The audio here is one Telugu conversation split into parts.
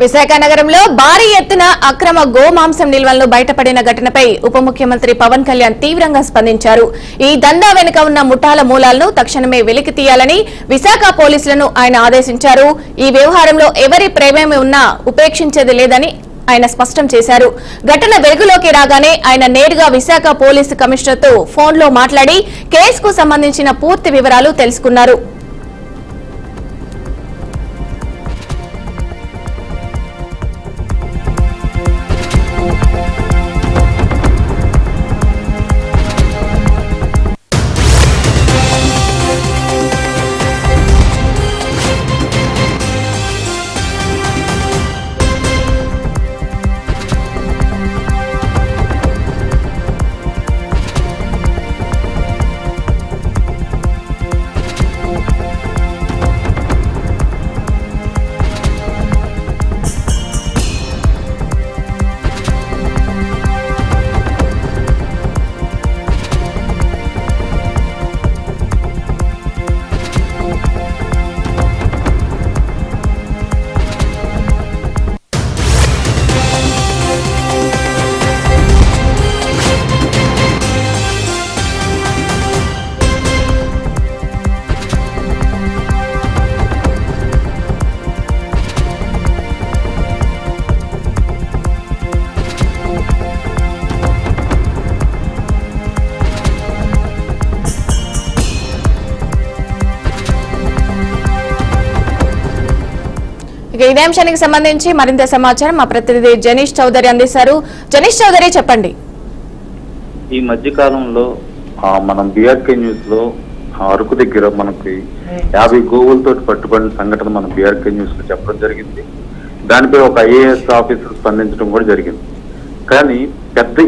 విశాఖ నగరంలో భారీ ఎత్తున అక్రమ గోమాంసం నిల్వలను బయటపడిన ఘటనపై ఉప ముఖ్యమంత్రి పవన్ కళ్యాణ్ తీవ్రంగా స్పందించారు. ఈ దందా వెనుక ఉన్న ముఠాల మూలాలను తక్షణమే వెలికి తీయాలని విశాఖ పోలీసులను ఆయన ఆదేశించారు. ఈ వ్యవహారంలో ఎవరి ప్రేమేమి ఉన్నా ఉపేక్షించేది లేదని ఆయన స్పష్టం చేశారు. ఘటన వెలుగులోకి రాగానే ఆయన నేరుగా విశాఖ పోలీసు కమిషనర్తో ఫోన్లో మాట్లాడి కేసుకు సంబంధించిన పూర్తి వివరాలు తెలుసుకున్నారు. ఇదే అంశానికి సంబంధించి మరింత సమాచారం మా ప్రతినిధి జనీష్ చౌదరి అందిస్తారు. జనీష్ చౌదరి, చెప్పండి. ఈ మధ్య కాలంలో మనం బీఆర్కే న్యూస్ లో అరకు దగ్గర మనకి 50 గోవులతో పట్టుబడిన సంఘటన మనం బీఆర్కే న్యూస్ లో చెప్పడం జరిగింది. దానిపై ఒక ఐఏఎస్ ఆఫీసర్ స్పందించడం కూడా జరిగింది. కానీ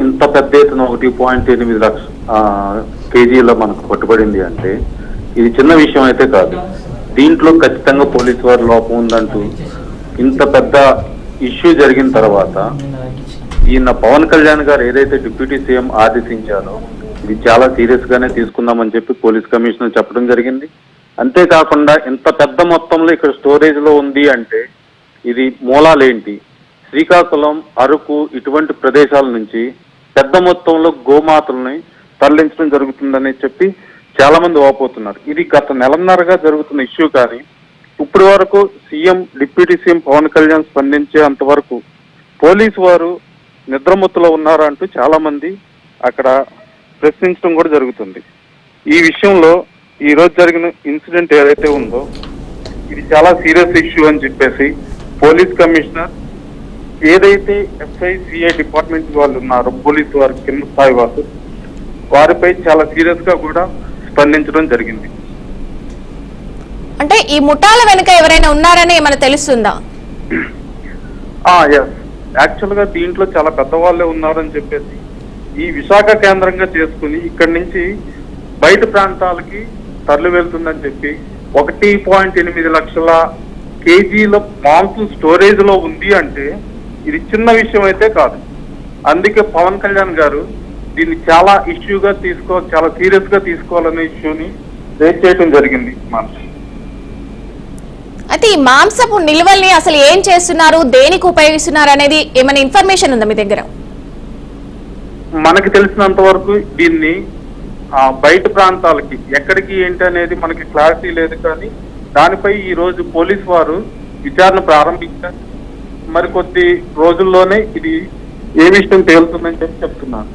ఇంత పెద్ద ఎత్తున 1.8 లక్షల కేజీలో మనకు పట్టుబడింది అంటే ఇది చిన్న విషయం అయితే కాదు. దీంట్లో ఖచ్చితంగా పోలీసు వారి లోపం ఉందంటూ ఇంత పెద్ద ఇష్యూ జరిగిన తర్వాత ఈయన పవన్ కళ్యాణ్ గారు ఏదైతే డిప్యూటీ సీఎం ఆదేశించారో ఇది చాలా సీరియస్ గానే తీసుకుందామని చెప్పి పోలీస్ కమిషనర్ చెప్పడం జరిగింది. అంతేకాకుండా ఇంత పెద్ద మొత్తంలో ఇక్కడ స్టోరేజ్ లో ఉంది అంటే ఇది మూలాలేంటి? శ్రీకాకుళం, అరకు ఇటువంటి ప్రదేశాల నుంచి పెద్ద మొత్తంలో గోమాతల్ని తరలించడం జరుగుతుందని చెప్పి చాలా మంది వాపోతున్నారు. ఇది గత నెలన్నరగా జరుగుతున్న ఇష్యూ. కానీ ఇప్పటి వరకు డిప్యూటీ సీఎం పవన్ కళ్యాణ్ స్పందించే అంతవరకు పోలీసు వారు నిద్రమత్తులో ఉన్నారా అంటూ చాలా మంది అక్కడ ప్రశ్నించడం కూడా జరుగుతుంది. ఈ విషయంలో ఈ రోజు జరిగిన ఇన్సిడెంట్ ఏదైతే ఉందో ఇది చాలా సీరియస్ ఇష్యూ అని చెప్పేసి పోలీస్ కమిషనర్ ఏదైతే ఎస్ఐసిఐ డిపార్ట్మెంట్ వాళ్ళు ఉన్నారో పోలీసు వారు కింద స్థాయి వారిపై చాలా సీరియస్ గా కూడా స్పందించడం జరిగింది. అంటే ఈ ముఠాల వెనుక ఎవరైనా ఉన్నారని ఏమైనా తెలుస్తుందా? యాక్చువల్ గా దీంట్లో చాలా పెద్దవాళ్ళే ఉన్నారని చెప్పేసి ఈ విశాఖ కేంద్రంగా చేసుకుని ఇక్కడి నుంచి బయట ప్రాంతాలకి తరలి వెళ్తుందని చెప్పి 1.8 లక్షల కేజీల మాంసం స్టోరేజ్ లో ఉంది అంటే ఇది చిన్న విషయం అయితే కాదు. అందుకే పవన్ కళ్యాణ్ గారు దీన్ని చాలా ఇష్యూగా చాలా సీరియస్ గా తీసుకోవాలనే ఇష్యూని రేజ్ చేయడం జరిగింది. అయితే ఈ మాంసపు నిల్వల్ని అసలు ఏం చేస్తున్నారు, దేనికి ఉపయోగిస్తున్నారు అనేది ఏమైనా ఇన్ఫర్మేషన్ ఉందా మీ దగ్గర? మనకి తెలిసినంత వరకు దీన్ని బయట ప్రాంతాలకి ఎక్కడికి ఏంటి అనేది మనకి క్లారిటీ లేదు. కానీ దానిపై ఈ రోజు పోలీసు వారు విచారణ ప్రారంభించారు. మరికొద్ది రోజుల్లోనే ఇది ఏ విషయం తేలుతుందని చెప్తున్నారు.